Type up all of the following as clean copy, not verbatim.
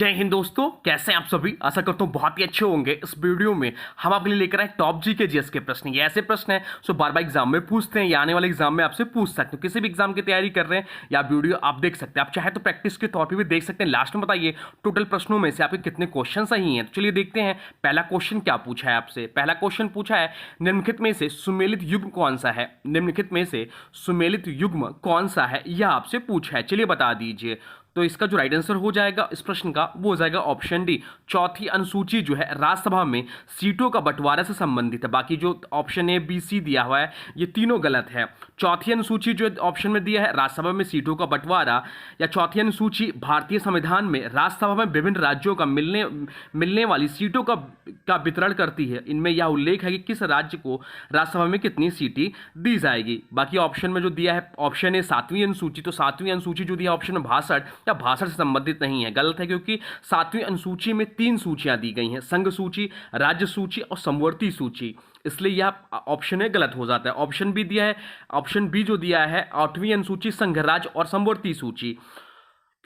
जय हिंद दोस्तों, कैसे हैं आप सभी। आशा करता हूँ बहुत ही अच्छे होंगे। इस वीडियो में हम आपके लिए लेकर आए टॉप जी के जीएस के प्रश्न। ये ऐसे प्रश्न हैं जो बार बार एग्जाम में पूछते हैं या आने वाले एग्जाम में आपसे पूछ सकते हो। किसी भी एग्जाम की तैयारी कर रहे हैं या वीडियो आप देख सकते हैं। आप चाहे तो प्रैक्टिस के तौर पर भी देख सकते हैं। लास्ट में बताइए टोटल प्रश्नों में से आपके कितने क्वेश्चन सही हैं। तो चलिए देखते हैं पहला क्वेश्चन क्या पूछा है आपसे। पहला क्वेश्चन पूछा है, निम्नलिखित में से सुमेलित युग्म कौन सा है। निम्नलिखित में से सुमेलित युग्म कौन सा है, यह आपसे पूछा है। चलिए बता दीजिए। तो इसका जो राइट आंसर हो जाएगा इस प्रश्न का, वो हो जाएगा ऑप्शन डी। चौथी अनुसूची जो है राज्यसभा में सीटों का बंटवारा से संबंधित है। बाकी जो ऑप्शन ए बी सी दिया हुआ है ये तीनों गलत है। चौथी अनुसूची जो ऑप्शन में दिया है राज्यसभा में सीटों का बंटवारा, या चौथी अनुसूची भारतीय संविधान में राज्यसभा में विभिन्न राज्यों का मिलने वाली सीटों का वितरण करती है। इनमें यह उल्लेख है कि किस राज्य को राज्यसभा में कितनी सीटें दी जाएगी। बाकी ऑप्शन में जो दिया है ऑप्शन ए सातवीं अनुसूची, तो सातवीं अनुसूची जो दिया ऑप्शन में 62 या 62 से संबंधित नहीं है, गलत है। क्योंकि सातवीं अनुसूची में 3 सूचियां दी गई हैं, संघ सूची, राज्य सूची और समवर्ती सूची, इसलिए यह ऑप्शन ए गलत हो जाता है। ऑप्शन बी दिया है, ऑप्शन बी जो दिया है 8वीं अनुसूची, संघ राज्य और समवर्ती सूची,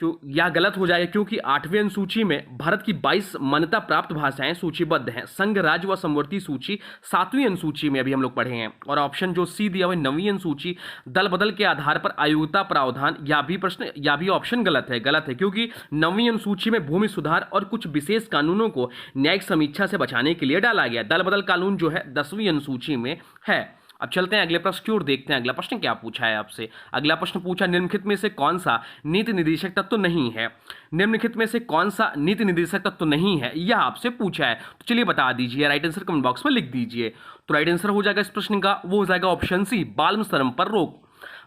क्यों यह गलत हो जाएगा। क्योंकि 8वीं अनुसूची में भारत की 22 मान्यता प्राप्त भाषाएं सूचीबद्ध हैं। संघ राज्य व समवर्ती सूची 7वीं अनुसूची में अभी हम लोग पढ़े हैं। और ऑप्शन जो सी दिया हुआ 9वीं अनुसूची, दल बदल के आधार पर आयोग्यता प्रावधान, या भी ऑप्शन गलत है। क्योंकि 9वीं अनुसूची में भूमि सुधार और कुछ विशेष कानूनों को न्यायिक समीक्षा से बचाने के लिए डाला गया। दल बदल कानून जो है 10वीं अनुसूची में है। अब चलते हैं अगले प्रश्न की ओर, देखते हैं अगला प्रश्न क्या पूछा है आपसे। अगला प्रश्न पूछा, निम्नलिखित में से कौन सा नीति निर्देशक तत्व नहीं है। निम्नलिखित में से कौन सा नीति निर्देशक तत्व नहीं है, यह आपसे पूछा है। तो चलिए बता दीजिए, राइट आंसर कमेंट बॉक्स में लिख दीजिए। तो राइट आंसर हो जाएगा इस प्रश्न का, वो हो जाएगा ऑप्शन सी, बाल श्रम पर रोक।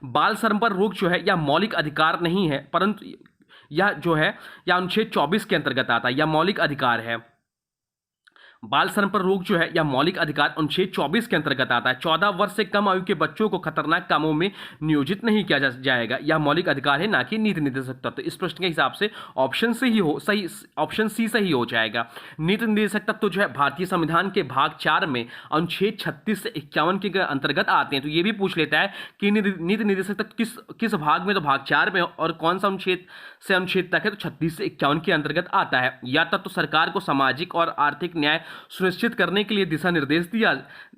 बाल श्रम पर रोक जो है यह मौलिक अधिकार नहीं है, परंतु यह जो है यह अनुच्छेद 24 के अंतर्गत आता है। यह मौलिक अधिकार है। बाल श्रम पर रोक जो है यह मौलिक अधिकार अनुच्छेद 24 के अंतर्गत आता है। 14 वर्ष से कम आयु के बच्चों को खतरनाक कामों में नियोजित नहीं किया जाएगा। यह मौलिक अधिकार है, ना कि नीति निर्देशक तत्व। तो इस प्रश्न के हिसाब से ऑप्शन ऑप्शन सी सही हो जाएगा। नीति निर्देशक तत्व जो है भारतीय संविधान के भाग 4 में अनुच्छेद 36 से 51 के अंतर्गत आते हैं। तो ये भी पूछ लेता है कि नीति निर्देशक तत्व किस भाग में, तो भाग 4 में, और कौन सा अनुच्छेद से अनुच्छेद तक है, तो 36 से 51 के अंतर्गत आता है। यह तत्व सरकार को सामाजिक और आर्थिक न्याय सुनिश्चित करने के लिए दिशा निर्देश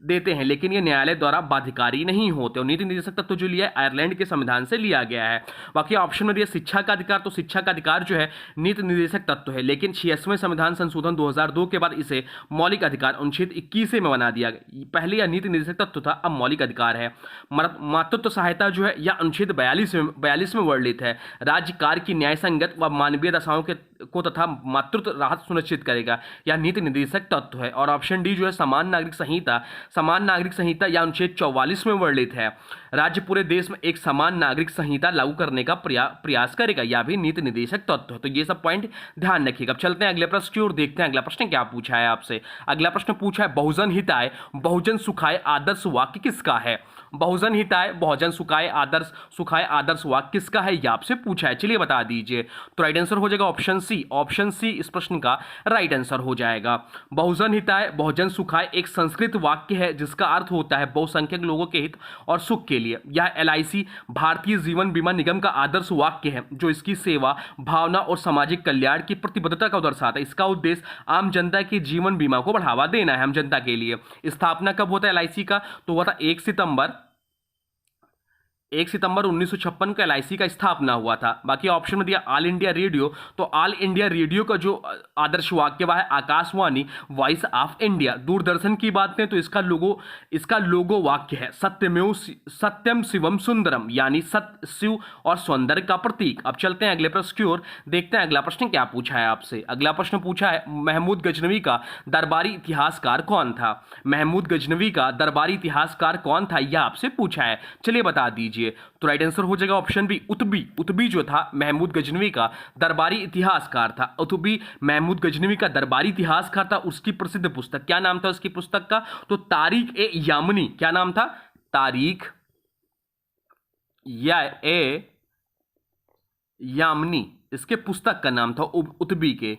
देते हैं, लेकिन ये न्यायालय द्वारा बाध्यकारी नहीं होते। और नीति निर्देशक तत्व जो लिया है आयरलैंड के संविधान से लिया गया है। बाकी ऑप्शन में दिया शिक्षा का अधिकार, तो शिक्षा का अधिकार जो है नीति निर्देशक तत्व है, लेकिन 86वें संविधान संशोधन 2002 के बाद इसे मौलिक अधिकार अनुच्छेद 21 में बना दिया गया। पहले यह नीति निर्देशक तत्व था, अब मौलिक अधिकार है। मातृत्व सहायता जो है यह अनुच्छेद 42 में वर्णित है। राज्य कार्य की न्याय संगत व मानवीय दशाओं को तथा मातृत्व राहत सुनिश्चित करेगा। यह नीति निर्देशक तत्व है। और ऑप्शन डी जो है समान नागरिक संहिता या अनुच्छेद 44 में वर्णित है। राज्य पूरे देश में एक समान नागरिक संहिता लागू करने का प्रयास करेगा। यह भी नीति निर्देशक तत्व है। तो ये सब पॉइंट ध्यान रखिएगा। अब चलते हैं अगले प्रश्न की ओर, देखते हैं अगला प्रश्न क्या पूछा है आपसे। अगला प्रश्न पूछा है, बहुजन हिताय बहुजन सुखाय आदर्श वाक्य किसका है। बहुजन हिताय बहुजन सुखाय आदर्श वाक्य किसका है, यह आपसे पूछा है। चलिए बता दीजिए। तो राइट आंसर हो जाएगा ऑप्शन सी। ऑप्शन सी इस प्रश्न का राइट आंसर हो जाएगा। बहुजन हिताय बहुजन सुखाय एक संस्कृत वाक्य है जिसका अर्थ होता है बहुसंख्यक लोगों के हित और सुख के लिए। यह LIC भारतीय जीवन बीमा निगम का आदर्श वाक्य है, जो इसकी सेवा, भावना और सामाजिक कल्याण की प्रतिबद्धता को दर्शाता है। इसका उद्देश्य आम जनता के जीवन बीमा को बढ़ावा देना है, आम जनता के लिए। स्थापना कब होता है LIC का, तो हुआ था 1 सितंबर 1956 को LIC का स्थापना हुआ था। बाकी ऑप्शन में दिया ऑल इंडिया रेडियो, तो ऑल इंडिया रेडियो का जो आदर्श वाक्य वह है Akashvani voice of India. Doordarshan की बात करें तो इसका लोगो वाक्य है सत्यम शिवम सुंदरम, यानी सत्य, शिव और सौंदर्य का प्रतीक। अब चलते हैं अगले प्रश्न की ओर, देखते हैं अगला प्रश्न क्या पूछा है आपसे। अगला प्रश्न पूछा है, महमूद गजनवी का दरबारी इतिहासकार कौन था। महमूद गजनवी का दरबारी इतिहासकार कौन था, यह आपसे पूछा है। चलिए बता दीजिए। तो राइट आंसर हो जाएगा ऑप्शन बी, उतबी जो था महमूद गजनवी का दरबारी इतिहासकार था। उतबी महमूद गजनवी का दरबारी इतिहासकार था। उसकी प्रसिद्ध पुस्तक, क्या नाम था उसकी पुस्तक का, तो तारीख ए यामनी। क्या नाम था, तारीख ए यामनी इसके पुस्तक का नाम था उतबी के।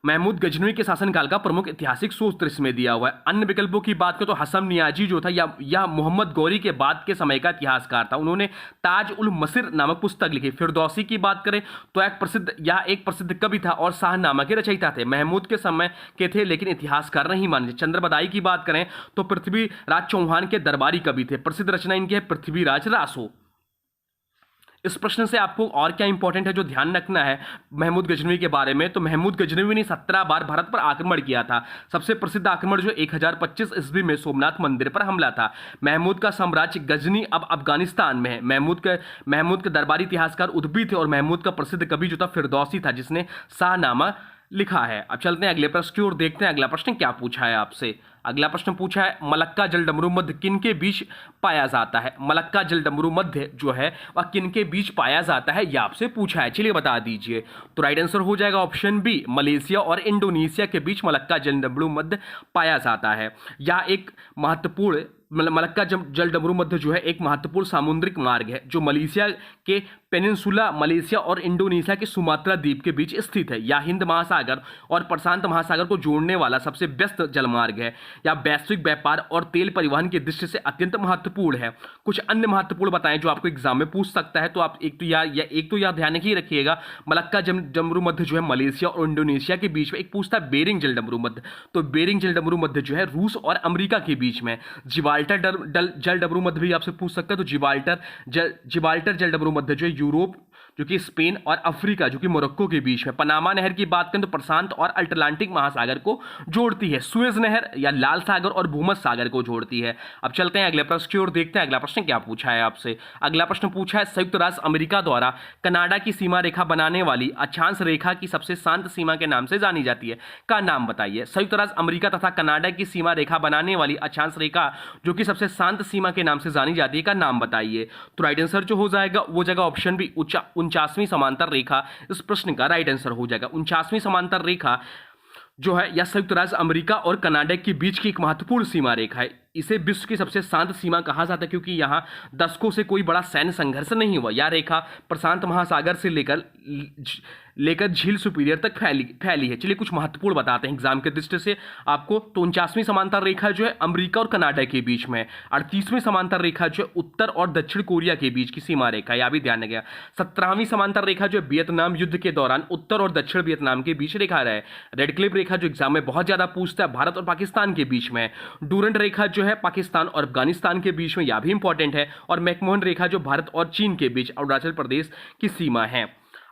महमूद गजनवी के शासनकाल का प्रमुख ऐतिहासिक सूत्र इसमें दिया हुआ है। अन्य विकल्पों की बात करें तो हसन नियाजी जो था या मोहम्मद गौरी के बाद के समय का इतिहासकार था, उन्होंने ताज उल मसिर नामक पुस्तक लिखी। फिरदौसी की बात करें तो एक प्रसिद्ध कवि था और शाहनामा के रचयिता थे, महमूद के समय के थे लेकिन इतिहासकार नहीं माने। चंद्रबदाई की बात करें तो पृथ्वीराज चौहान के दरबारी कवि थे, प्रसिद्ध रचना इनकी है पृथ्वीराज रासो। इस प्रश्न से आपको और क्या इंपॉर्टेंट है जो ध्यान रखना है महमूद गजनवी के बारे में, तो महमूद गजनवी ने 17 बार भारत पर आक्रमण किया था। सबसे प्रसिद्ध आक्रमण जो 1025 ईस्वी में सोमनाथ मंदिर पर हमला था। महमूद का साम्राज्य गजनी अब अफगानिस्तान में है। महमूद के दरबारी इतिहासकार उदबी थे और महमूद का प्रसिद्ध कवि जो था फिरदौसी था जिसने शाहनामा लिखा है। अब चलते हैं अगले प्रश्न की ओर, देखते हैं अगला प्रश्न क्या पूछा है आपसे। अगला प्रश्न पूछा है मलक्का जल डमरू मध्य किन के बीच पाया जाता है। मलक्का जल डमरू मध्य जो है वह किन के बीच पाया जाता है, यह आपसे पूछा है, चलिए बता दीजिए। तो राइट आंसर हो जाएगा ऑप्शन बी, मलेशिया और इंडोनेशिया के बीच मलक्का जल डमरू मध्य पाया जाता है। यह एक महत्वपूर्ण मलक्का जल डमरू मध्य जो है एक महत्वपूर्ण सामुद्रिक मार्ग है जो मलेशिया के पेनिनसुला मलेशिया और इंडोनेशिया के सुमात्रा द्वीप के बीच स्थित है। यह हिंद महासागर और प्रशांत महासागर को जोड़ने वाला सबसे व्यस्त जलमार्ग है। यह वैश्विक व्यापार और तेल परिवहन की दृष्टि से अत्यंत महत्वपूर्ण है। कुछ अन्य महत्वपूर्ण बताएं जो आपको एग्जाम में पूछ सकता है, तो आप एक तो यह ध्यान ही रखिएगा, मलक्का जल डमरू मध्य जो है मलेशिया और इंडोनेशिया के बीच में। एक पूछता है बेरिंग जल डमरू मध्य, तो बेरिंग जल डमरू मध्य जो है रूस और अमेरिका के बीच में। जल डमरू मध्य भी आपसे पूछ सकता है, तो जिबाल्टर जल डमरू मध्य जो है यूरोप जो कि स्पेन और अफ्रीका जो कि मोरक्को के बीच में। पनामा नहर की बात करें तो प्रशांत और अटलांटिक महासागर को जोड़ती है। सुएज नहर या लाल सागर और भूमध्य सागर को जोड़ती है। अब चलते हैं अगले प्रश्न की ओर, देखते हैं अगला प्रश्न क्या पूछा है आपसे। अगला प्रश्न पूछा है संयुक्त राष्ट्र अमेरिका द्वारा कनाडा की सीमा रेखा बनाने वाली अक्षांश रेखा की सबसे शांत सीमा के नाम से जानी जाती है, का नाम बताइए। संयुक्त राष्ट्र अमेरिका तथा कनाडा की सीमा रेखा बनाने वाली अक्षांश रेखा जो कि सबसे शांत सीमा के नाम से जानी जाती है, का नाम बताइए। तो राइट आंसर जो हो जाएगा वो जगह ऑप्शन बी, 49वीं समांतर रेखा इस प्रश्न का राइट आंसर हो जाएगा। 49वीं समांतर रेखा जो है यह संयुक्त राज्य अमेरिका और कनाडा के बीच की एक महत्वपूर्ण सीमा रेखा है। इसे विश्व की सबसे शांत सीमा कहा जाता है क्योंकि यहाँ दशकों से कोई बड़ा सैन्य संघर्ष नहीं हुआ। यह रेखा प्रशांत महासागर से लेकर झील सुपीरियर तक फैली है। चलिए कुछ महत्वपूर्ण बताते हैं एग्जाम के दृष्टि से आपको। तो 49वीं समांतर रेखा जो है अमेरिका और कनाडा के बीच में। 38वीं समांतर रेखा जो है उत्तर और दक्षिण कोरिया के बीच की सीमा रेखा, यह भी ध्यान रखिएगा। 17वीं समांतर रेखा जो वियतनाम युद्ध के दौरान उत्तर और दक्षिण वियतनाम के बीच रेखा है। रेड क्लिफ रेखा जो एग्जाम में बहुत ज्यादा पूछता है, भारत और पाकिस्तान के बीच में। डूरंट रेखा जो है पाकिस्तान और अफगानिस्तान के बीच में, यह भी इंपॉर्टेंट है। और मैकमोहन रेखा जो भारत और चीन के बीच अरुणाचल प्रदेश की सीमा है।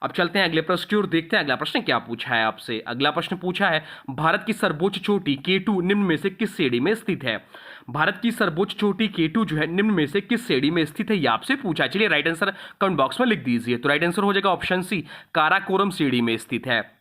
अब चलते हैं अगले प्रश्न की ओर, देखते हैं अगला प्रश्न क्या पूछा है आपसे। अगला प्रश्न पूछा है भारत की सर्वोच्च चोटी K2 निम्न में से किस श्रेणी में स्थित है। भारत की सर्वोच्च चोटी K2 जो है निम्न में से किस श्रेणी में स्थित है, यह आपसे पूछा है। चलिए राइट आंसर कमेंट बॉक्स में लिख दीजिए। तो राइट आंसर हो जाएगा ऑप्शन सी, काराकोरम श्रेणी में स्थित है।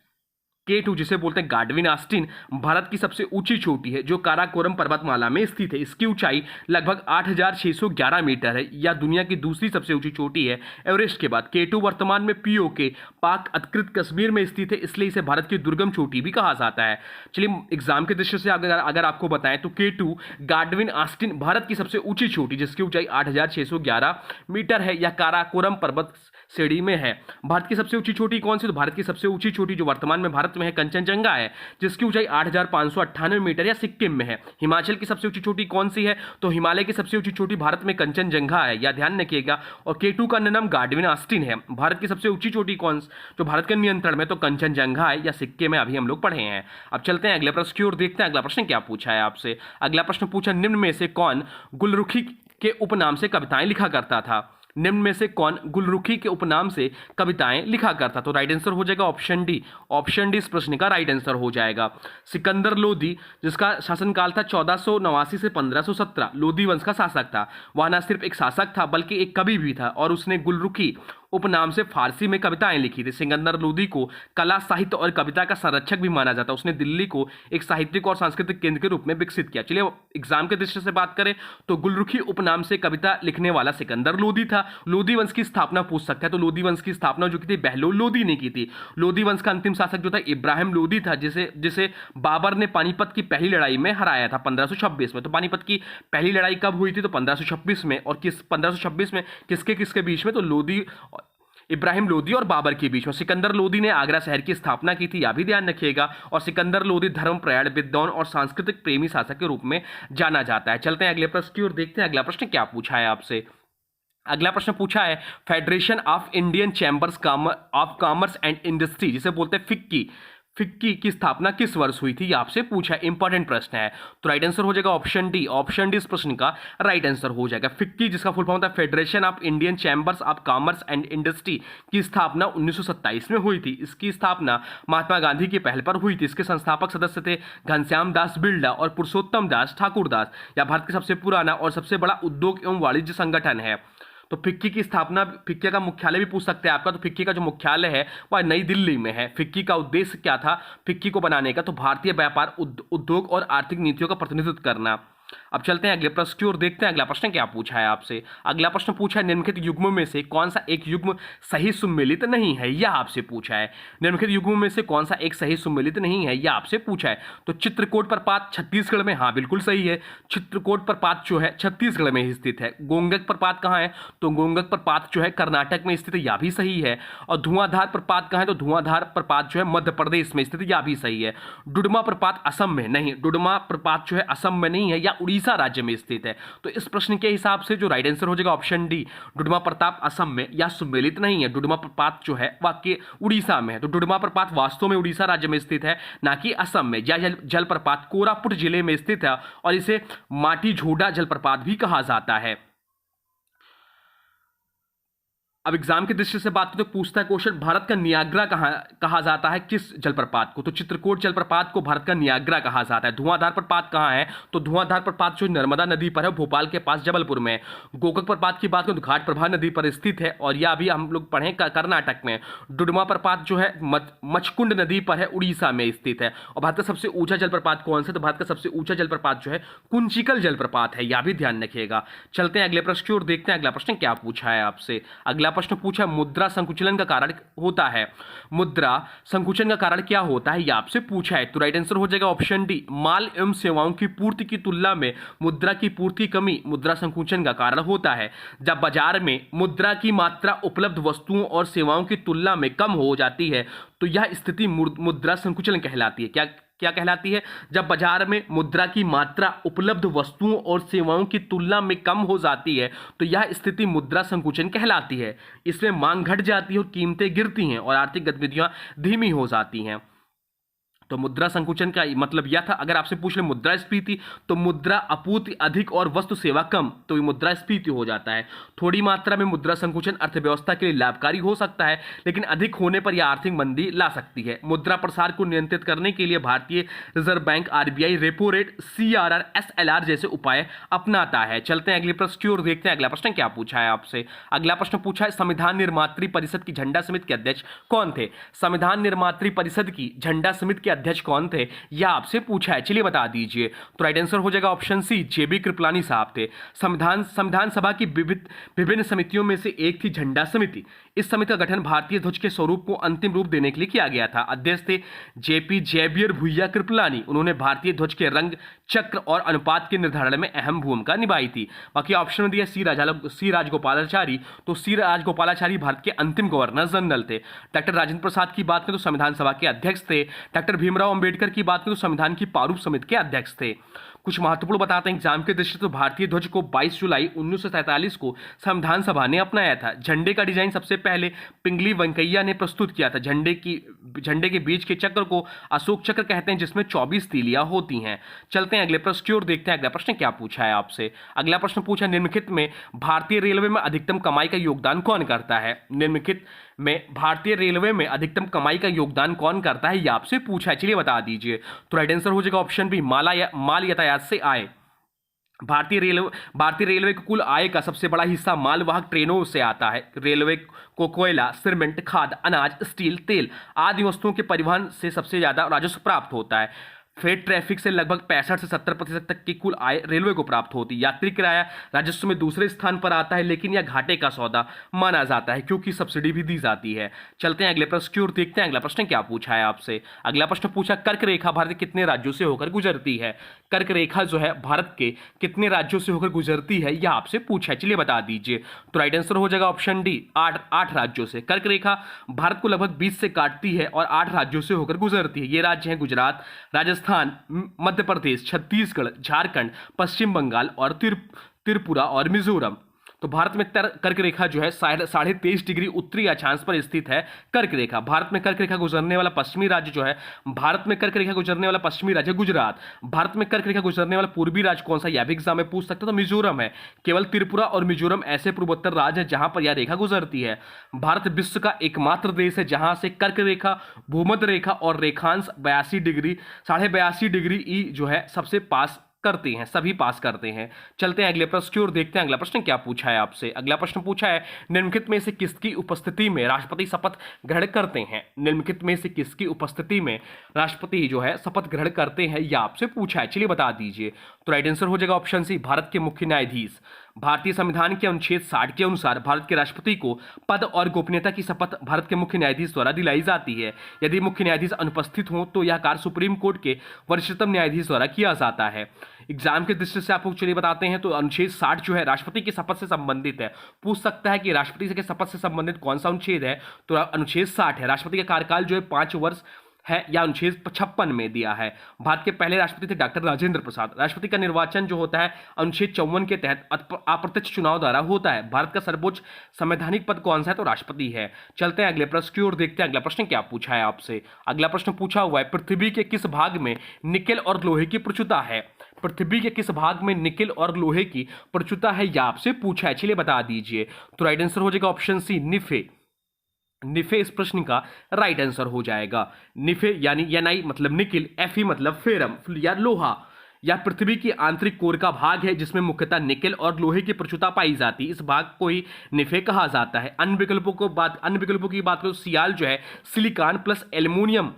K2 जिसे बोलते हैं गाडविन ऑस्टिन भारत की सबसे ऊंची चोटी है जो काराकोरम पर्वतमाला में स्थित है। इसकी ऊंचाई लगभग 8611 मीटर है। यह दुनिया की दूसरी सबसे ऊंची चोटी है एवरेस्ट के बाद। K2 वर्तमान में POK पाक अधिकृत कश्मीर में स्थित है, इसलिए इसे भारत की दुर्गम चोटी भी कहा जाता है। चलिए एग्जाम के दृष्टि से अगर आपको बताएं तो K2 गाडविन ऑस्टिन भारत की सबसे ऊंची चोटी जिसकी ऊंचाई 8611 मीटर है, यह काराकोरम पर्वत श्रेणी में है। भारत की सबसे ऊंची चोटी कौन सी, तो भारत की सबसे ऊंची चोटी जो वर्तमान में भारत में है कंचनजंगा है जिसकी ऊंचाई 8598 मीटर या सिक्किम में है। हिमाचल की सबसे ऊंची चोटी कौन सी है, तो हिमालय की सबसे ऊंची चोटी भारत में कंचनजंगा है, यह ध्यान रखिएगा। और K2 का नाम गाडविन ऑस्टिन है। भारत की सबसे ऊंची चोटी कौन जो भारत के नियंत्रण में, तो कंचनजंगा है या सिक्किम में, अभी हम लोग पढ़े हैं। अब चलते हैं अगले प्रश्न की ओर, देखते हैं अगला प्रश्न क्या पूछा है आपसे। अगला प्रश्न पूछा निम्न में से कौन गुलरुखी के उपनाम से कविताएं लिखा करता था। निम्न में से कौन गुलरुखी के उपनाम से कविताएं लिखा करता, तो राइट आंसर हो जाएगा ऑप्शन डी। ऑप्शन डी इस प्रश्न का राइट आंसर हो जाएगा। सिकंदर लोदी जिसका शासनकाल था 1489 से 1517, लोदी वंश का शासक था। वह न सिर्फ एक शासक था बल्कि एक कवि भी था और उसने गुलरुखी उपनाम से फारसी में कविताएं लिखी थी। सिकंदर लोदी को कला साहित्य और कविता का संरक्षक भी माना जाता है। उसने दिल्ली को एक साहित्यिक और सांस्कृतिक केंद्र के रूप में विकसित किया। चलिए एग्जाम के दृष्टि से बात करें तो गुलरुखी उपनाम से कविता लिखने वाला सिकंदर लोदी था। लोदी वंश की स्थापना पूछ सकता है, तो लोदी वंश की स्थापना जो की थी बहलोल लोदी ने की थी। लोदी वंश का अंतिम शासक जो था इब्राहिम लोदी था, जिसे बाबर ने पानीपत की पहली लड़ाई में हराया था 1526 में। तो पानीपत की पहली लड़ाई कब हुई थी, तो 1526 में। और 1526 में किसके किसके बीच में, तो लोदी इब्राहिम लोदी और बाबर के बीच में। सिकंदर लोदी ने आगरा शहर की स्थापना की थी, यह भी ध्यान रखिएगा। और सिकंदर लोदी धर्मपरायण, विद्वान और सांस्कृतिक प्रेमी शासक के रूप में जाना जाता है। चलते हैं अगले प्रश्न की ओर, देखते हैं अगला प्रश्न क्या पूछा है आपसे। अगला प्रश्न पूछा है federation of Indian chambers of commerce and industry, जिसे बोलते हैं फिक्की, फिक्की की स्थापना किस वर्ष हुई थी, ये आपसे पूछा है। इंपॉर्टेंट प्रश्न है। तो राइट आंसर हो जाएगा ऑप्शन डी। ऑप्शन डी इस प्रश्न का राइट आंसर हो जाएगा। फिक्की, जिसका फुल फॉर्म होता है federation of Indian chambers of commerce and industry, की स्थापना 1927 में हुई थी। इसकी स्थापना महात्मा गांधी की पहल पर हुई थी। इसके संस्थापक सदस्य थे घनश्याम दास बिरला और पुरुषोत्तम दास ठाकुर दास। यह भारत का सबसे पुराना और सबसे बड़ा उद्योग एवं वाणिज्य संगठन है। तो फिक्की की स्थापना, फिक्की का मुख्यालय भी पूछ सकते हैं आपका। तो फिक्की का जो मुख्यालय है वह नई दिल्ली में है। फिक्की का उद्देश्य क्या था फिक्की को बनाने का, तो भारतीय व्यापार, उद्योग और आर्थिक नीतियों का प्रतिनिधित्व करना। अब चलते हैं अगले प्रश्न की ओर, देखते हैं अगला प्रश्न क्या पूछा है आपसे। अगला प्रश्न पूछा है निम्नलिखित युग्मों में से कौन सा एक युग्म सही सुमेलित नहीं है, यह आपसे पूछा है। निम्नलिखित युग्मों में से कौन सा एक सही सुमेलित नहीं है, यह आपसे पूछा है। तो चित्रकूट प्रपात छत्तीसगढ़ में, हाँ बिल्कुल सही है। चित्रकूट प्रपात जो है छत्तीसगढ़ में स्थित है। गोंगक प्रपात कहाँ है, तो गोंगक प्रपात जो है कर्नाटक में स्थित है, यह भी सही है। और धुआंधार प्रपात कहाँ है, तो धुआंधार प्रपात जो है मध्य प्रदेश में स्थित है, यह भी सही है। डुडमा प्रपात असम में, नहीं, डुडमा प्रपात जो है असम में नहीं है, या उड़ीसा राज्य में स्थित है। तो इस प्रश्न के हिसाब से जो राइट आंसर हो जाएगा ऑप्शन डी, डुडमा प्रताप असम में या सुमेलित नहीं है। डुडमा प्रपात जो है वाक्य उड़ीसा में है। तो डुडमा प्रपात वास्तव में उड़ीसा राज्य में स्थित है, ना कि असम में। यह जलप्रपात कोरापुट जिले में स्थित है और इसे माटी झोडा जलप्रपात भी कहा जाता है। अब एग्जाम की दृष्टि से बात करें तो पूछता है क्वेश्चन, भारत का नियाग्रा कहा जाता है किस जलप्रपात को, तो चित्रकूट जलप्रपात को भारत का नियाग्रा कहा जाता है। धुआंधार प्रपात कहाँ है, तो धुआंधार प्रपात जो नर्मदा नदी पर है, भोपाल के पास जबलपुर में। गोकक प्रपात की बात करें तो घाट प्रभा नदी पर स्थित है और यह अभी हम लोग पढ़े कर्नाटक में। डुडमा प्रपात जो है मचकुंड नदी पर है, उड़ीसा में स्थित है। और भारत का सबसे ऊंचा जलप्रपात कौन सा, तो भारत का सबसे ऊंचा जलप्रपात जो है कुंचिकल जलप्रपात है, यह भी ध्यान रखिएगा। चलते हैं अगले प्रश्न की ओर, देखते हैं अगला प्रश्न क्या पूछा है आपसे। अगला प्रश्न पूछा मुद्रा संकुचन का कारण होता है, मुद्रा संकुचन का कारण क्या होता है, यह आपसे पूछा है। तो राइट आंसर हो जाएगा ऑप्शन डी, माल एवं सेवाओं की पूर्ति की तुलना में मुद्रा की पूर्ति कमी मुद्रा संकुचन का कारण होता है। जब बाजार में मुद्रा की मात्रा उपलब्ध वस्तुओं और सेवाओं की तुलना में कम हो जाती है तो यह स्थिति मुद्रा संकुचन कहलाती है। क्या कहलाती है, जब बाजार में मुद्रा की मात्रा उपलब्ध वस्तुओं और सेवाओं की तुलना में कम हो जाती है तो यह स्थिति मुद्रा संकुचन कहलाती है। इसमें मांग घट जाती है और कीमतें गिरती हैं और आर्थिक गतिविधियां धीमी हो जाती हैं। तो मुद्रा संकुचन का मतलब यह था। अगर आपसे पूछ ले मुद्रास्फीति, तो मुद्रा आपूर्ति अधिक और वस्तु सेवा कम, तो ये मुद्रास्फीति हो जाता है। थोड़ी मात्रा में मुद्रा संकुचन अर्थव्यवस्था के लिए लाभकारी हो सकता है, लेकिन अधिक होने पर यह आर्थिक मंदी ला सकती है। मुद्रा प्रसार को नियंत्रित करने के लिए भारतीय reserve bank RBI repo rate, CRR, SLR जैसे उपाय अपनाता है। चलते हैं अगले प्रश्न की ओर, देखते हैं अगला प्रश्न क्या पूछा है आपसे। अगला प्रश्न पूछा है संविधान निर्मात्री परिषद की झंडा समिति के अध्यक्ष कौन थे। संविधान निर्मात्री परिषद की झंडा समिति के अध्यक्ष कौन थे, यह आपसे पूछा है, चलिए बता दीजिए। तो राइट आंसर हो जाएगा ऑप्शन सी, JB कृपलानी साहब थे। संविधान सभा की विभिन्न समितियों में से एक थी झंडा समिति। इस समिति का गठन भारतीय ध्वज के स्वरूप को अंतिम रूप देने के लिए किया गया था। अध्यक्ष थे JP जेवियर भुइया कृपलानी। उन्होंने भारतीय ध्वज के रंग, चक्र और अनुपात के निर्धारण में अहम भूमिका निभाई थी। बाकी ऑप्शन में दिया सी राजगोपालाचारी। तो सी राजगोपालाचारी भारत के अंतिम गवर्नर जनरल थे। डॉक्टर राजेंद्र प्रसाद की बात करें तो संविधान सभा के अध्यक्ष थे। डॉक्टर भीमराव अंबेडकर की बात करें तो संविधान की प्रारूप समिति के अध्यक्ष थे। कुछ महत्वपूर्ण बताते हैं एग्जाम के दृष्टि से, तो भारतीय ध्वज को 22 जुलाई 1947 को संविधान सभा ने अपनाया था। झंडे का डिजाइन सबसे पहले पिंगली वेंकैया ने प्रस्तुत किया था। झंडे के बीच के चक्र को अशोक चक्र कहते हैं, जिसमें 24 तीलियां होती हैं। चलते हैं अगले प्रश्न की ओर, देखते हैं अगला प्रश्न क्या पूछा है आपसे। अगला प्रश्न पूछा निम्नलिखित में भारतीय रेलवे में अधिकतम कमाई का योगदान कौन करता है। निम्नलिखित में भारतीय रेलवे में अधिकतम कमाई का योगदान कौन करता है, यह आपसे पूछा है, चलिए बता दीजिए। तो राइट आंसर हो जाएगा ऑप्शन बी, माल यातायात से आय। भारतीय रेलवे की कुल आय का सबसे बड़ा हिस्सा मालवाहक ट्रेनों से आता है। रेलवे को कोयला, सीमेंट, खाद, अनाज, स्टील, तेल आदि वस्तुओं के परिवहन से सबसे ज्यादा राजस्व प्राप्त होता है। फ्रेट ट्रैफिक से लगभग 65 से 70% तक की कुल आय रेलवे को प्राप्त होती है। यात्री किराया राजस्व में दूसरे स्थान पर आता है, लेकिन यह घाटे का सौदा माना जाता है क्योंकि सब्सिडी भी दी जाती है। चलते हैं अगले प्रश्न की ओर, देखते हैं अगला प्रश्न क्या पूछा है आपसे। अगला प्रश्न पूछा, कर्क रेखा भारत के कितने राज्यों से होकर गुजरती है। कर्क रेखा जो है भारत के कितने राज्यों से होकर गुजरती है, यह आपसे पूछा है, चलिए बता दीजिए। तो राइट आंसर हो जाएगा ऑप्शन डी, आठ राज्यों से। कर्क रेखा भारत को लगभग 20 से काटती है और 8 राज्यों से होकर गुजरती है। ये राज्य हैं गुजरात, राजस्थान, मध्य प्रदेश, छत्तीसगढ़, झारखंड, पश्चिम बंगाल और त्रिपुरा और मिजोरम। तो भारत में कर्क रेखा जो है 23.5 डिग्री उत्तरी अक्षांश पर स्थित है कर्क रेखा। भारत में कर्क रेखा गुजरने वाला पश्चिमी राज्य जो है, भारत में कर्क रेखा गुजरने वाला पश्चिमी राज्य गुजरात। भारत में कर्क रेखा गुजरने वाला पूर्वी राज्य कौन सा, यह भी एग्जाम में पूछ सकते हो, तो मिजोरम है। केवल त्रिपुरा और मिजोरम ऐसे पूर्वोत्तर राज्य है जहां पर यह रेखा गुजरती है। भारत विश्व का एकमात्र देश है जहां से कर्क रेखा, भूमध्य रेखा और रेखांश 82.5 डिग्री ई जो है सबसे पास करते हैं, सभी पास करते हैं। चलते हैं अगले प्रश्न की ओर, देखते हैं अगला प्रश्न क्या पूछा है आपसे। अगला प्रश्न पूछा है, निम्नलिखित में से किसकी उपस्थिति में राष्ट्रपति शपथ ग्रहण करते हैं। निम्नलिखित में से किसकी उपस्थिति में राष्ट्रपति जो है शपथ ग्रहण करते हैं, यह आपसे पूछा है, चलिए बता दीजिए। तो राइट आंसर हो जाएगा ऑप्शन सी, भारत के मुख्य न्यायाधीश। भारतीय संविधान के अनुच्छेद 60 के अनुसार भारत के राष्ट्रपति को पद और गोपनीयता की शपथ भारत के मुख्य न्यायाधीश द्वारा दिलाई जाती है। यदि मुख्य न्यायाधीश अनुपस्थित हो तो यह कार्य सुप्रीम कोर्ट के वरिष्ठतम न्यायाधीश द्वारा किया जाता है। एग्जाम के दृष्टि से आपको चलिए बताते हैं, तो अनुच्छेद 60 जो है राष्ट्रपति की शपथ से संबंधित है। पूछ सकता है कि राष्ट्रपति के शपथ से संबंधित कौन सा अनुच्छेद है, तो अनुच्छेद 60 है। राष्ट्रपति का कार्यकाल जो है 5 वर्ष है, या अनुच्छेद 56 में दिया है। भारत के पहले राष्ट्रपति थे डॉक्टर राजेंद्र प्रसाद। राष्ट्रपति का निर्वाचन जो होता है अनुच्छेद 54 के तहत अप्रत्यक्ष चुनाव द्वारा होता है। भारत का सर्वोच्च संवैधानिक पद कौन सा है, तो राष्ट्रपति है। चलते हैं अगले प्रश्न की ओर, देखते हैं अगला प्रश्न क्या पूछा है आपसे। अगला प्रश्न पूछा हुआ है, पृथ्वी के किस भाग में निकेल और लोहे की प्रचुरता है। पृथ्वी के किस भाग में निकेल और लोहे की प्रचुरता है, यह आपसे पूछा है, चलिए बता दीजिए। तो राइट आंसर हो जाएगा ऑप्शन सी, निफे। निफे इस प्रश्न का राइट आंसर हो जाएगा। निफे यानी Ni मतलब निकिल, Fe मतलब फेरम या लोहा, या पृथ्वी की आंतरिक कोर का भाग है जिसमें मुख्यतः निकेल और लोहे की प्रचुरता पाई जाती है। इस भाग को ही निफे कहा जाता है। अन्य विकल्पों की बात करो, सियाल जो है सिलिकॉन प्लस एल्यूमिनियम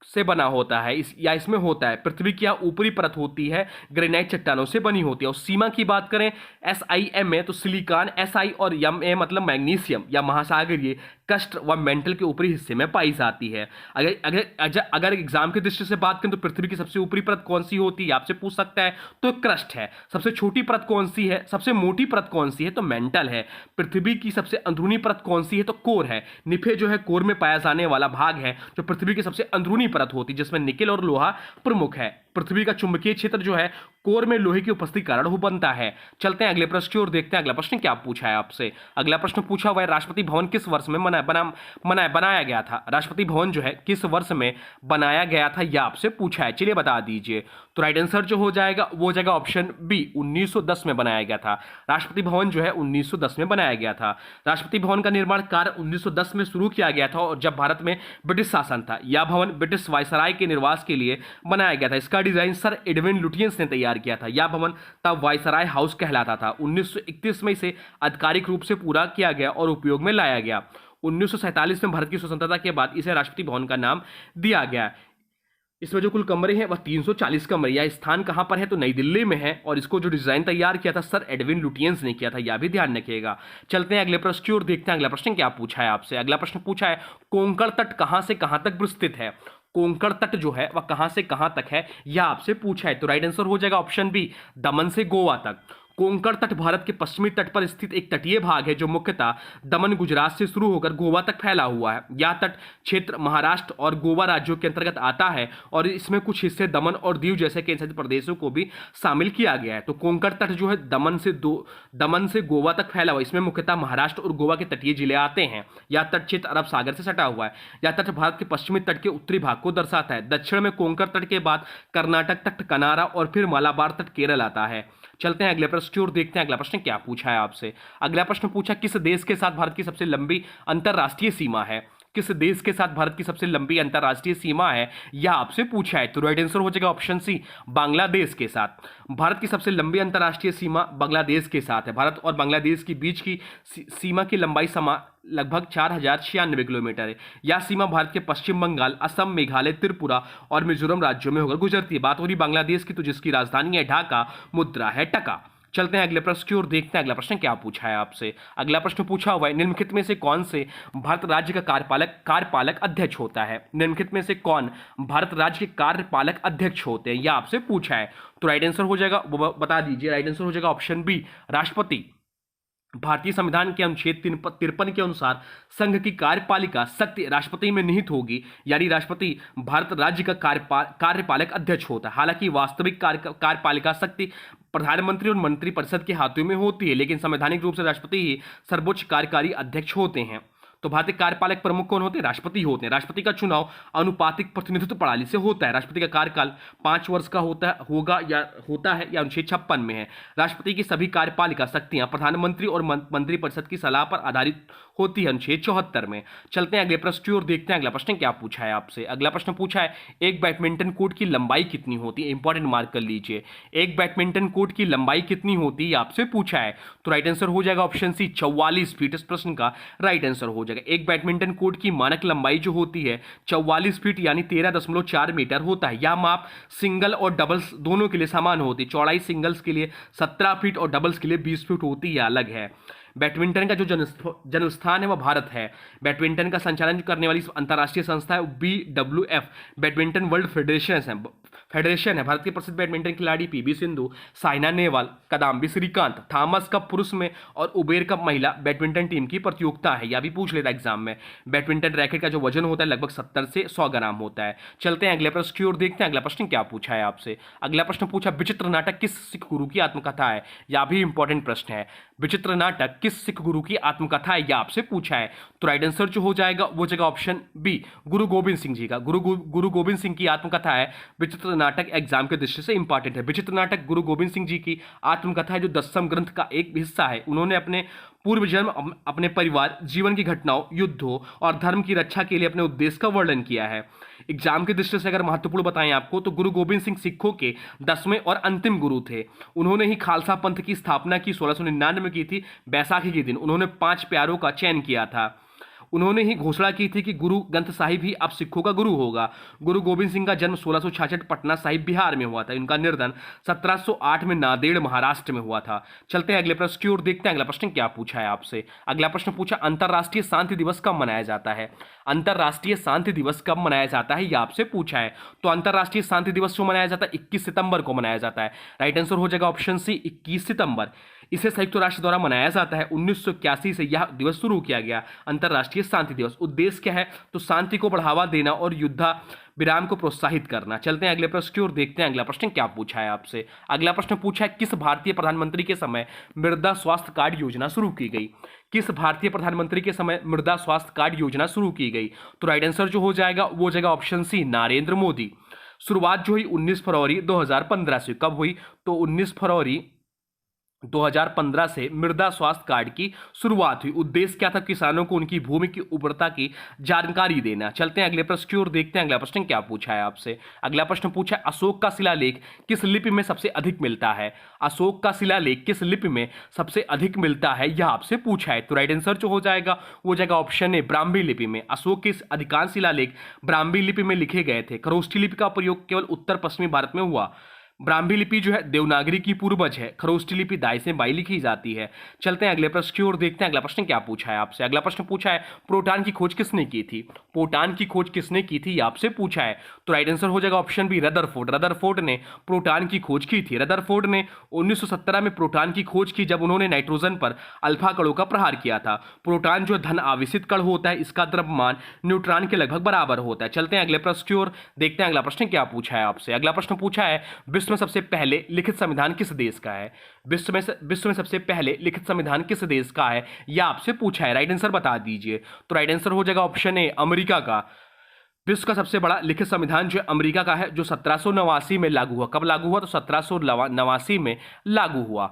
से बना होता है, इसमें होता है। पृथ्वी की ऊपरी परत होती है ग्रेनाइट चट्टानों से बनी होती है। और सीमा की बात करें SiM है, तो सिलिकॉन Si और Ma मतलब मैग्नीशियम या महासागरीय कष्ट व मेंटल के ऊपरी हिस्से में पाई जाती है। अगर एग्जाम की दृष्टि से बात करें तो पृथ्वी की सबसे ऊपरी परत कौन सी होती है, आपसे पूछ सकता है, तो क्रस्ट है। सबसे छोटी परत कौन सी है, सबसे मोटी परत कौन सी है, तो मेंटल है। पृथ्वी की सबसे अंदरूनी परत कौन सी है, तो कोर है। निफे जो है कोर में पाया जाने वाला भाग है जो पृथ्वी की सबसे अंदरूनी परत होती है, जिसमें निकेल और लोहा प्रमुख है। पृथ्वी का चुंबकीय क्षेत्र जो है कोर में लोहे की उपस्थिति कारण हो बनता है। चलते हैं अगले प्रश्न की ओर, देखते हैं अगला प्रश्न क्या पूछा है आपसे। अगला प्रश्न पूछा हुआ है, राष्ट्रपति भवन किस वर्ष में बनाया गया था। राष्ट्रपति भवन जो है किस वर्ष में बनाया गया था, यह आपसे पूछा है, चलिए बता दीजिए। तो राइट आंसर जो हो जाएगा वो हो जाएगा ऑप्शन बी, 1910 में बनाया गया था। राष्ट्रपति भवन जो है 1910 में बनाया गया था। राष्ट्रपति भवन का निर्माण कार्य 1910 में शुरू किया गया था और जब भारत में ब्रिटिश शासन था। यह भवन ब्रिटिश वायसराय के निवास के लिए बनाया गया था। इसका डिजाइन सर एडविन लुटियंस ने तैयार किया था। यह भवन तब वायसराय हाउस कहलाता था। 1931 में इसे आधिकारिक रूप से पूरा किया गया और उपयोग में लाया गया। 1947 में भारत की स्वतंत्रता के बाद इसे राष्ट्रपति भवन का नाम दिया गया। इसमें जो कुल कमरे हैं वह 340 कमरे। यह स्थान कहां पर है, तो नई दिल्ली में है और इसको जो डिजाइन तैयार किया था सर एडविन लुटियंस ने किया था, यह भी ध्यान रखिएगा। चलते हैं अगले प्रश्न की ओर, देखते हैं अगला प्रश्न क्या पूछा है आपसे। अगला प्रश्न पूछा है, कोंकण तट कहां से कहां तक विस्तृत है। कोंकण तट जो है वह कहां से कहां तक है, यह आपसे पूछा है। तो राइट आंसर हो जाएगा ऑप्शन बी, दमन से गोवा तक। कोंकण तट भारत के पश्चिमी तट पर स्थित एक तटीय भाग है जो मुख्यतः दमन गुजरात से शुरू होकर गोवा तक फैला हुआ है। यह तट क्षेत्र महाराष्ट्र और गोवा राज्यों के अंतर्गत आता है और इसमें कुछ हिस्से दमन और दीव जैसे केंद्रशासित प्रदेशों को भी शामिल किया गया है। तो कोंकण तट जो है दमन से गोवा तक फैला हुआ, इसमें मुख्यतः महाराष्ट्र और गोवा के तटीय जिले आते हैं। यह तट क्षेत्र अरब सागर से सटा हुआ है। यह तट भारत के पश्चिमी तट के उत्तरी भाग को दर्शाता है। दक्षिण में कोंकण तट के बाद कर्नाटक तट, कनारा और फिर मालाबार तट केरल आता है। चलते हैं अगले प्रश्न की ओर, देखते हैं अगला प्रश्न क्या पूछा है आपसे। अगला प्रश्न पूछा, किस देश के साथ भारत की सबसे लंबी अंतरराष्ट्रीय सीमा है। किस देश के साथ भारत की सबसे लंबी अंतर्राष्ट्रीय सीमा है, यह आपसे पूछा है। तो राइट आंसर हो जाएगा ऑप्शन सी, बांग्लादेश के साथ। भारत की सबसे लंबी अंतर्राष्ट्रीय सीमा बांग्लादेश के साथ है। भारत और बांग्लादेश के बीच की सीमा की लंबाई लगभग 4096 किलोमीटर है। यह सीमा भारत के पश्चिम बंगाल, असम, मेघालय, त्रिपुरा और मिजोरम राज्यों में होकर गुजरती है। बात हो रही बांग्लादेश की, तो जिसकी राजधानी है ढाका, मुद्रा है टका। चलते हैं अगले प्रश्न की ओर, देखते हैं अगला प्रश्न क्या पूछा है आपसे। अगला प्रश्न पूछा हुआ है, निम्नलिखित में से कौन से भारत राज्य का कार्यपालक अध्यक्ष होता है? निम्नलिखित में से कौन भारत राज्य के कार्यपालक अध्यक्ष होते हैं, यह आपसे पूछा है। तो राइट आंसर हो जाएगा, बता दीजिए, राइट आंसर हो जाएगा ऑप्शन बी, राष्ट्रपति। भारतीय संविधान के अनुच्छेद 53 के अनुसार संघ की कार्यपालिका शक्ति राष्ट्रपति में निहित होगी, यानी राष्ट्रपति भारत राज्य का कार्यपालक अध्यक्ष होता है। हालांकि वास्तविक कार्यपालिका शक्ति प्रधानमंत्री और मंत्रिपरिषद के हाथों में होती है, लेकिन संवैधानिक रूप से राष्ट्रपति ही सर्वोच्च कार्यकारी अध्यक्ष होते हैं। तो भारतीय कार्यपालक प्रमुख कौन होते हैं? राष्ट्रपति होते हैं। राष्ट्रपति का चुनाव अनुपातिक प्रतिनिधित्व प्रणाली से होता है। राष्ट्रपति का कार्यकाल 5 वर्ष का होता है या अनुच्छेद 56 में है। राष्ट्रपति की सभी कार्यपालिका शक्तियां प्रधानमंत्री और मंत्रिपरिषद की सलाह पर आधारित होती है, अनुच्छेद 74 में। चलते हैं अगले प्रश्न की ओर, देखते हैं अगला प्रश्न क्या पूछा है आपसे। अगला प्रश्न पूछा है, एक बैडमिंटन कोर्ट की लंबाई कितनी होती है? इंपॉर्टेंट मार्क कर लीजिए, एक बैडमिंटन कोर्ट की लंबाई कितनी होती है आपसे पूछा है। तो राइट आंसर हो जाएगा ऑप्शन सी, 44 फीट। इस प्रश्न का राइट आंसर हो जाएगा। एक बैडमिंटन कोर्ट की मानक लंबाई जो होती है 44 फीट यानी 13.4 मीटर होता है। यह माप सिंगल और डबल्स दोनों के लिए समान होती है। चौड़ाई सिंगल्स के लिए 17 फीट और डबल्स के लिए 20 फीट होती है, अलग है। बैडमिंटन का जो जन्म स्थान है वह भारत है। बैडमिंटन का संचालन करने वाली अंतर्राष्ट्रीय संस्था है BWF, बैडमिंटन वर्ल्ड फेडरेशन है। भारत के प्रसिद्ध बैडमिंटन खिलाड़ी PV Sindhu, Saina Nehwal, Kidambi Srikanth, Thomas cup पुरुष में और उबेर कप महिला बैडमिंटन टीम की प्रतियोगिता है। यह भी पूछ लेता एग्जाम में। बैडमिंटन रैकेट का जो वजन होता है लगभग 70 से 100 ग्राम होता है। चलते हैं अगले प्रश्न की ओर, देखते हैं अगला प्रश्न क्या पूछा है आपसे। अगला प्रश्न पूछा, विचित्र नाटक किस सिख गुरु की आत्मकथा है? यह भी इंपॉर्टेंट प्रश्न है। विचित्र नाटक किस सिख गुरु की आत्मकथा है, यह आपसे पूछा है। तो राइट आंसर जो हो जाएगा वो जगह ऑप्शन बी, गुरु गोविंद सिंह जी का। गुरु गोविंद सिंह की आत्मकथा है विचित्र नाटक। एग्जाम के दृष्टि से इंपॉर्टेंट है। विचित्र नाटक गुरु गोविंद सिंह जी की आत्मकथा है, जो 10वें ग्रंथ का एक हिस्सा है। उन्होंने अपने पूर्व जन्म, अपने परिवार, जीवन की घटनाओं, युद्धों और धर्म की रक्षा के लिए अपने उद्देश्य का वर्णन किया है। एग्जाम की दृष्टि से अगर महत्वपूर्ण बताएं आपको, तो गुरु गोविंद सिंह सिखों के 10वें और अंतिम गुरु थे। उन्होंने ही खालसा पंथ की स्थापना की 1699 में की थी, बैसाखी के दिन। उन्होंने 5 प्यारों का चयन किया था। उन्होंने ही घोषणा की थी कि गुरु ग्रंथ साहिब ही अब सिखों का गुरु होगा। गुरु गोविंद सिंह का जन्म 1666 पटना साहिब बिहार में हुआ था। इनका निर्धन 1708 में नांदेड़ महाराष्ट्र में हुआ था। चलते हैं अगले प्रश्न की ओर, देखते हैं अगला प्रश्न क्या पूछा है आपसे। अगला प्रश्न पूछा, अंतर्राष्ट्रीय शांति दिवस कब मनाया जाता है? अंतर्राष्ट्रीय शांति दिवस कब मनाया जाता है, यह आपसे पूछा है। तो अंतर्राष्ट्रीय शांति दिवस जो मनाया जाता है 21 सितंबर को मनाया जाता है। राइट आंसर हो जाएगा ऑप्शन सी, 21 सितंबर। इसे संयुक्त राष्ट्र द्वारा मनाया जाता है। 1981 से यह दिवस शुरू किया गया, अंतर्राष्ट्रीय शांति दिवस। उद्देश्य क्या है? तो शांति को बढ़ावा देना और युद्ध विराम को प्रोत्साहित करना। चलते हैं अगले प्रश्न की ओर, देखते हैं अगला प्रश्न क्या पूछा है आपसे। अगला प्रश्न पूछा है, किस भारतीय प्रधानमंत्री के समय मृदा स्वास्थ्य कार्ड योजना शुरू की गई? किस भारतीय प्रधानमंत्री के समय मृदा स्वास्थ्य कार्ड योजना शुरू की गई? तो राइट आंसर जो हो जाएगा वो जगह ऑप्शन सी, नरेंद्र मोदी। शुरुआत जो हुई 19 फरवरी 2015 से। कब हुई? तो 19 फरवरी 2015 से मृदा स्वास्थ्य कार्ड की शुरुआत हुई। उद्देश्य क्या था? किसानों को उनकी भूमि की उर्वरता की जानकारी देना। चलते हैं अगले प्रश्न की ओर, देखते हैं अगला प्रश्न क्या पूछा है आपसे। अगला प्रश्न पूछा है, अशोक का शिलालेख किस लिपि में सबसे अधिक मिलता है? अशोक का शिलालेख किस लिपि में सबसे अधिक मिलता है, यह आपसे पूछा है। तो राइट आंसर जो हो जाएगा वो जगह ऑप्शन है, ब्राह्मी लिपि में। अशोक के अधिकांश शिलालेख ब्राह्मी लिपि में लिखे गए थे। खरोष्ठी लिपि का प्रयोग केवल उत्तर पश्चिमी भारत में हुआ। ब्राह्मी लिपि जो है देवनागरी की पूर्वज है। खरोष्ठी लिपि दाई से बाई लिखी जाती है। चलते हैं अगले प्रश्न की ओर, देखते हैं अगला प्रश्न क्या पूछा है आपसे। अगला प्रश्न पूछा है, प्रोटॉन की खोज किसने की थी? प्रोटॉन की खोज किसने की थी, आपसे पूछा है। तो राइट आंसर हो जाएगा ऑप्शन बी, रदरफोर्ड। रदरफोर्ड ने प्रोटॉन की खोज की थी। रदरफोर्ड ने 1917 में प्रोटॉन की खोज की, जब उन्होंने नाइट्रोजन पर अल्फा कणों का प्रहार किया था। प्रोटॉन जो धन आवेशित कण होता है, इसका द्रव्यमान न्यूट्रॉन के लगभग बराबर होता है। चलते हैं अगले प्रश्न की ओर, देखते हैं अगला प्रश्न क्या पूछा है आपसे। अगला प्रश्न पूछा है, विश्व में सबसे पहले लिखित संविधान किस देश का है? विश्व में सबसे पहले लिखित संविधान किस देश का है, यह आपसे पूछा है। राइट आंसर बता दीजिए। तो राइट आंसर हो जाएगा ऑप्शन ए, अमेरिका का। विश्व का सबसे बड़ा लिखित संविधान जो अमेरिका का है, जो 1789 में लागू हुआ। कब लागू हुआ? तो 1789 में लागू हुआ।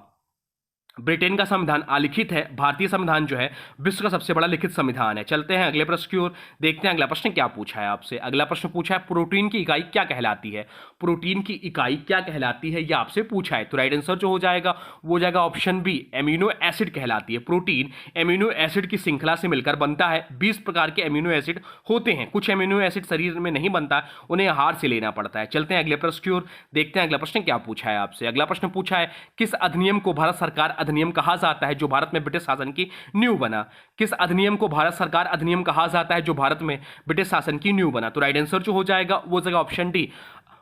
ब्रिटेन का संविधान अलिखित है, भारतीय संविधान जो है विश्व का सबसे बड़ा लिखित संविधान है। चलते हैं अगले प्रश्न की ओर, देखते हैं अगला प्रश्न क्या पूछा है आपसे। अगला प्रश्न पूछा है प्रोटीन की इकाई क्या कहलाती है। प्रोटीन की इकाई क्या कहलाती है, यह आपसे पूछा है। तो राइट आंसर जो हो जाएगा वो हो जाएगा ऑप्शन बी, एमिनो एसिड कहलाती है। प्रोटीन एमिनो एसिड की श्रृंखला से मिलकर बनता है। 20 प्रकार के एमिनो एसिड होते हैं। कुछ एमिनो एसिड शरीर में नहीं बनता, उन्हें आहार से लेना पड़ता है। चलते हैं अगले प्रश्न की ओर, देखते हैं अगला प्रश्न क्या पूछा है आपसे। अगला प्रश्न पूछा है किस अधिनियम को भारत सरकार अधिनियम कहा जाता है जो भारत में ब्रिटिश शासन की नींव बना। किस अधिनियम को भारत सरकार अधिनियम कहा जाता है जो भारत में ब्रिटिश शासन की नींव बना। तो राइट आंसर जो हो जाएगा वो जगह ऑप्शन डी,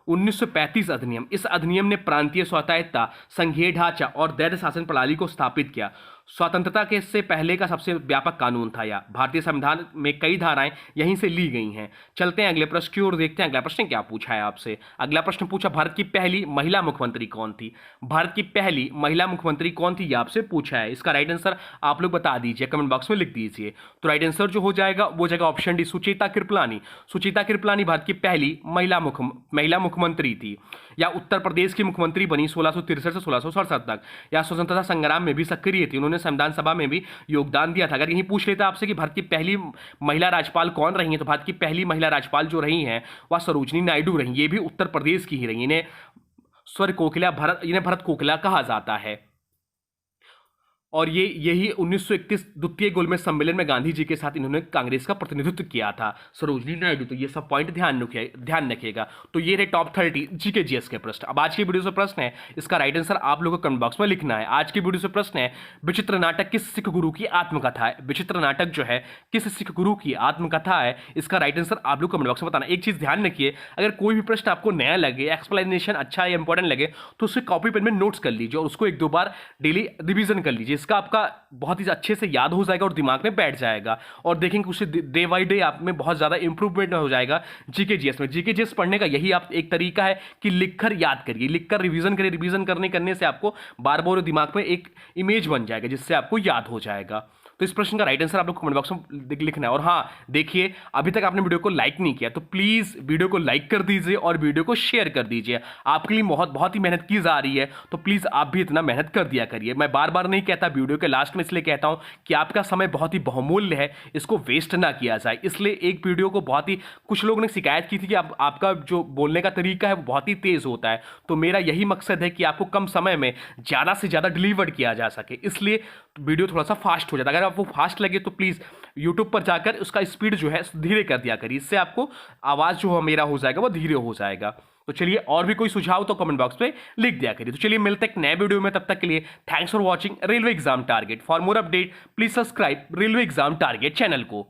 1935 अधिनियम। इस अधिनियम ने प्रांतीय स्वायत्तता, संघीय ढांचा और दैर्ध्य शासन प्रणाली को स्थापित किया। स्वतंत्रता के से पहले का सबसे व्यापक कानून था यह। भारतीय संविधान में कई धाराएं यहीं से ली गई हैं। चलते हैं अगले प्रश्न की ओर, देखते हैं अगला प्रश्न क्या पूछा है आपसे। अगला प्रश्न पूछा भारत की पहली महिला मुख्यमंत्री कौन थी। भारत की पहली महिला मुख्यमंत्री कौन थी, यह आपसे पूछा है। इसका राइट आंसर आप लोग बता दीजिए, कमेंट बॉक्स में लिख दीजिए। तो राइट आंसर जो हो जाएगा वो जाएगा ऑप्शन डी, सुचेता कृपलानी। सुचेता कृपलानी भारत की पहली महिला मुख्यमंत्री थी। या उत्तर प्रदेश की मुख्यमंत्री बनी 1663 से 1667 तक। या स्वतंत्रता संग्राम में भी सक्रिय थी, उन्होंने संविधान सभा में भी योगदान दिया था। अगर यही पूछ लेता आपसे कि भारत की पहली महिला राज्यपाल कौन रही है, तो भारत की पहली महिला राज्यपाल जो रही हैं वह सरोजनी नायडू रही। ये भी उत्तर प्रदेश की ही रही। इन्हें भरत कोकिला कहा जाता है। और ये यही 1931 द्वितीय गोलमेज सम्मेलन में गांधी जी के साथ इन्होंने कांग्रेस का प्रतिनिधित्व किया था, सरोजनी नायडू। तो ये सब पॉइंट ध्यान रखिएगा। तो ये रहे टॉप 30 जीके जीएस के प्रश्न। अब आज की वीडियो से प्रश्न है, इसका राइट आंसर आप लोगों को कमेंट बॉक्स में लिखना है। आज की वीडियो से प्रश्न है, विचित्र नाटक किस सिख गुरु की आत्मकथा है। विचित्र नाटक जो है किस सिख गुरु की आत्मकथा है, इसका राइट आंसर आप लोग कमेंट बॉक्स में बताना। एक चीज ध्यान रखिए, अगर कोई भी प्रश्न आपको नया लगे, एक्सप्लेनेशन अच्छा या इंपॉर्टेंट लगे, तो उसे कॉपी पेन में नोट्स कर लीजिए और उसको 1-2 बार डेली रिवीजन कर लीजिए। इसका आपका बहुत ही अच्छे से याद हो जाएगा और दिमाग में बैठ जाएगा। और देखेंगे उससे डे बाई डे आप में बहुत ज़्यादा इंप्रूवमेंट हो जाएगा जीके जीएस में। जीके जीएस पढ़ने का यही आप एक तरीका है कि लिखकर याद करिए, लिखकर रिवीजन करिए। रिवीजन करने से आपको बार बार दिमाग में एक इमेज बन जाएगा जिससे आपको याद हो जाएगा। तो इस प्रश्न का राइट आंसर आप लोग कमेंट बॉक्स में लिखना है। और हाँ देखिए, अभी तक आपने वीडियो को लाइक नहीं किया तो प्लीज़ वीडियो को लाइक कर दीजिए और वीडियो को शेयर कर दीजिए। आपके लिए बहुत ही मेहनत की जा रही है, तो प्लीज़ आप भी इतना मेहनत कर दिया करिए। मैं बार बार नहीं कहता, वीडियो के लास्ट में इसलिए कहता हूँ कि आपका समय बहुत ही बहुमूल्य है, इसको वेस्ट ना किया जाए। इसलिए एक वीडियो को कुछ लोगों ने शिकायत की थी कि आपका जो बोलने का तरीका है वो बहुत ही तेज़ होता है। तो मेरा यही मकसद है कि आपको कम समय में ज़्यादा से ज़्यादा डिलीवर किया जा सके, इसलिए वीडियो थोड़ा सा फास्ट हो जाता है। अगर आपको फास्ट लगे तो प्लीज़ यूट्यूब पर जाकर उसका स्पीड जो है धीरे कर दिया करिए, इससे आपको आवाज़ जो मेरा हो जाएगा वो धीरे हो जाएगा। तो चलिए, और भी कोई सुझाव तो कमेंट बॉक्स में लिख दिया करिए। तो चलिए मिलते हैं एक नए वीडियो में, तब तक के लिए thanks for watching railway exam target. For more update please subscribe railway exam target channel को।